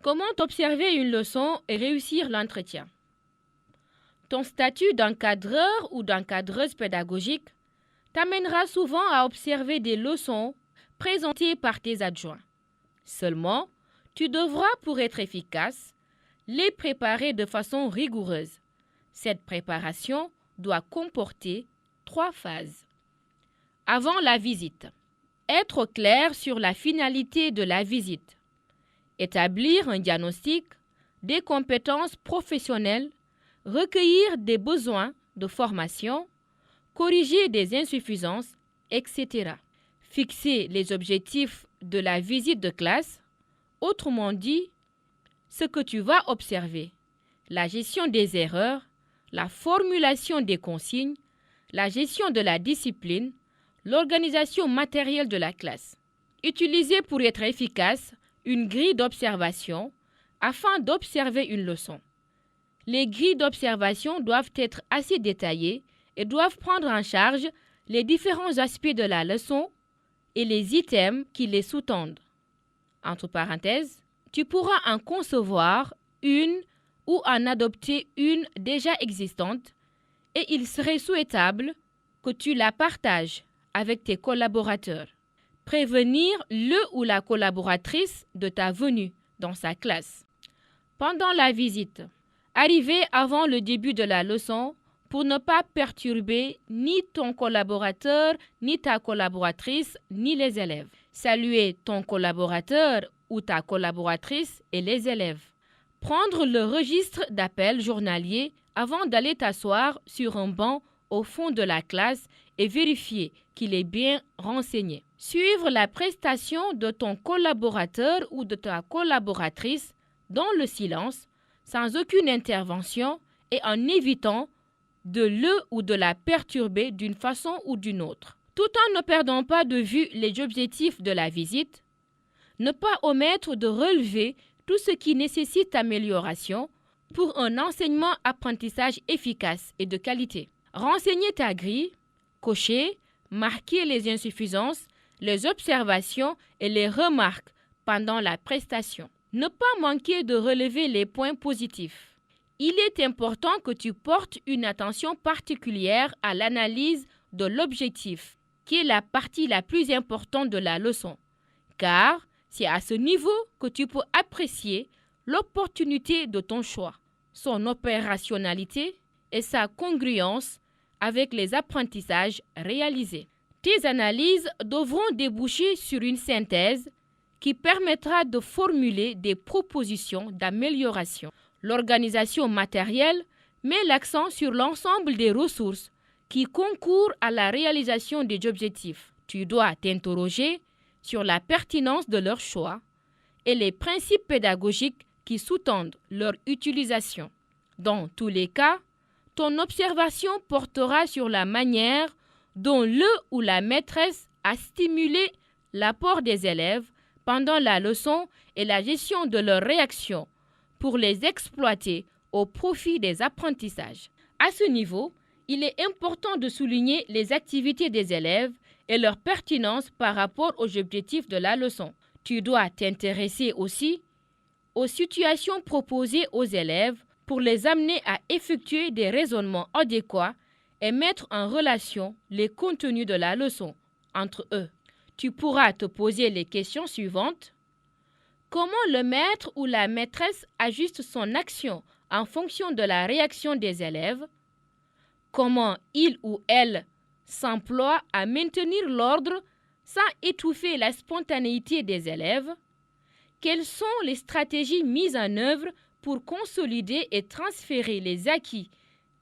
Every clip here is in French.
Comment observer une leçon et réussir l'entretien? Ton statut d'encadreur ou d'encadreuse pédagogique t'amènera souvent à observer des leçons présentées par tes adjoints. Seulement, tu devras, pour être efficace, les préparer de façon rigoureuse. Cette préparation doit comporter 3 phases. Avant la visite, être clair sur la finalité de la visite. Établir un diagnostic, des compétences professionnelles, recueillir des besoins de formation, corriger des insuffisances, etc. Fixer les objectifs de la visite de classe, autrement dit, ce que tu vas observer, la gestion des erreurs, la formulation des consignes, la gestion de la discipline, l'organisation matérielle de la classe. Utiliser pour être efficace une grille d'observation afin d'observer une leçon. Les grilles d'observation doivent être assez détaillées et doivent prendre en charge les différents aspects de la leçon et les items qui les sous-tendent. Entre parenthèses, tu pourras en concevoir une ou en adopter une déjà existante et il serait souhaitable que tu la partages avec tes collaborateurs. Prévenir le ou la collaboratrice de ta venue dans sa classe. Pendant la visite, arriver avant le début de la leçon pour ne pas perturber ni ton collaborateur, ni ta collaboratrice, ni les élèves. Saluer ton collaborateur ou ta collaboratrice et les élèves. Prendre le registre d'appel journalier avant d'aller t'asseoir sur un banc au fond de la classe et vérifier qu'il est bien renseigné. Suivre la prestation de ton collaborateur ou de ta collaboratrice dans le silence, sans aucune intervention et en évitant de le ou de la perturber d'une façon ou d'une autre. Tout en ne perdant pas de vue les objectifs de la visite, ne pas omettre de relever tout ce qui nécessite amélioration pour un enseignement-apprentissage efficace et de qualité. Renseigner ta grille, cocher, marquer les insuffisances, les observations et les remarques pendant la prestation. Ne pas manquer de relever les points positifs. Il est important que tu portes une attention particulière à l'analyse de l'objectif, qui est la partie la plus importante de la leçon, car c'est à ce niveau que tu peux apprécier l'opportunité de ton choix, son opérationnalité et sa congruence avec les apprentissages réalisés. Tes analyses devront déboucher sur une synthèse qui permettra de formuler des propositions d'amélioration. L'organisation matérielle met l'accent sur l'ensemble des ressources qui concourent à la réalisation des objectifs. Tu dois t'interroger sur la pertinence de leur choix et les principes pédagogiques qui sous-tendent leur utilisation. Dans tous les cas, ton observation portera sur la manière dont le ou la maîtresse a stimulé l'apport des élèves pendant la leçon et la gestion de leurs réactions pour les exploiter au profit des apprentissages. À ce niveau, il est important de souligner les activités des élèves et leur pertinence par rapport aux objectifs de la leçon. Tu dois t'intéresser aussi aux situations proposées aux élèves pour les amener à effectuer des raisonnements adéquats et mettre en relation les contenus de la leçon entre eux. Tu pourras te poser les questions suivantes. Comment le maître ou la maîtresse ajuste son action en fonction de la réaction des élèves? Comment il ou elle s'emploie à maintenir l'ordre sans étouffer la spontanéité des élèves? Quelles sont les stratégies mises en œuvre pour consolider et transférer les acquis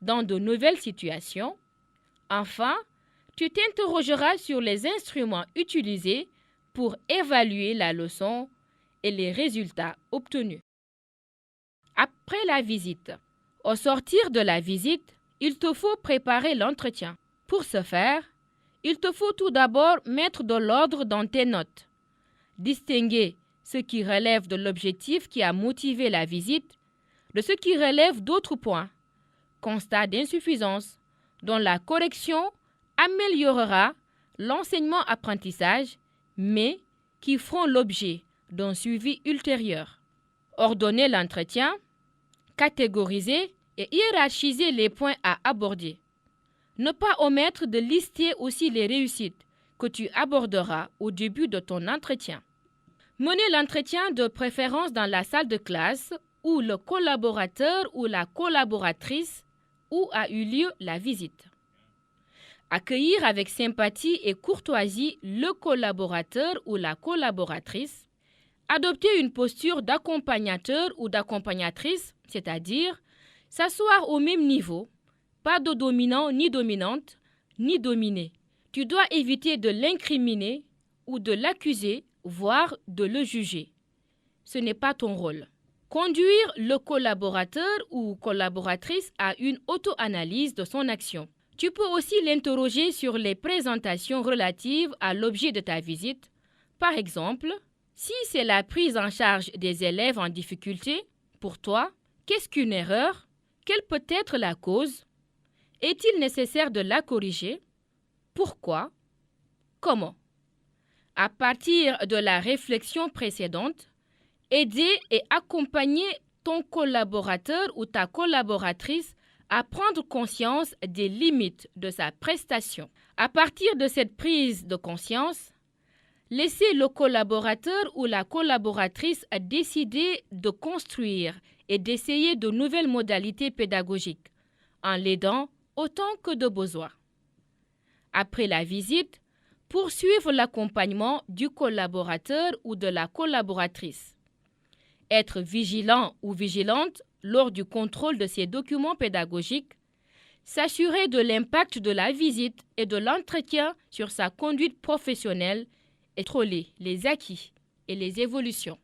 dans de nouvelles situations? Enfin, tu t'interrogeras sur les instruments utilisés pour évaluer la leçon et les résultats obtenus. Après la visite, au sortir de la visite, il te faut préparer l'entretien. Pour ce faire, il te faut tout d'abord mettre de l'ordre dans tes notes, distinguer ce qui relève de l'objectif qui a motivé la visite de ce qui relève d'autres points, constat d'insuffisance, dont la correction améliorera l'enseignement-apprentissage, mais qui feront l'objet d'un suivi ultérieur. Ordonner l'entretien, catégoriser et hiérarchiser les points à aborder. Ne pas omettre de lister aussi les réussites que tu aborderas au début de ton entretien. Mener l'entretien de préférence dans la salle de classe où le collaborateur ou la collaboratrice où a eu lieu la visite. Accueillir avec sympathie et courtoisie le collaborateur ou la collaboratrice. Adopter une posture d'accompagnateur ou d'accompagnatrice, c'est-à-dire s'asseoir au même niveau, pas de dominant ni dominante, ni dominé. Tu dois éviter de l'incriminer ou de l'accuser, voire de le juger. Ce n'est pas ton rôle. Conduire le collaborateur ou collaboratrice à une auto-analyse de son action. Tu peux aussi l'interroger sur les présentations relatives à l'objet de ta visite. Par exemple, si c'est la prise en charge des élèves en difficulté, pour toi, qu'est-ce qu'une erreur? Quelle peut être la cause? Est-il nécessaire de la corriger? Pourquoi? Comment? À partir de la réflexion précédente, aider et accompagner ton collaborateur ou ta collaboratrice à prendre conscience des limites de sa prestation. À partir de cette prise de conscience, laissez le collaborateur ou la collaboratrice décider de construire et d'essayer de nouvelles modalités pédagogiques en l'aidant autant que de besoin. Après la visite, poursuivre l'accompagnement du collaborateur ou de la collaboratrice. Être vigilant ou vigilante lors du contrôle de ces documents pédagogiques, s'assurer de l'impact de la visite et de l'entretien sur sa conduite professionnelle et contrôler les acquis et les évolutions.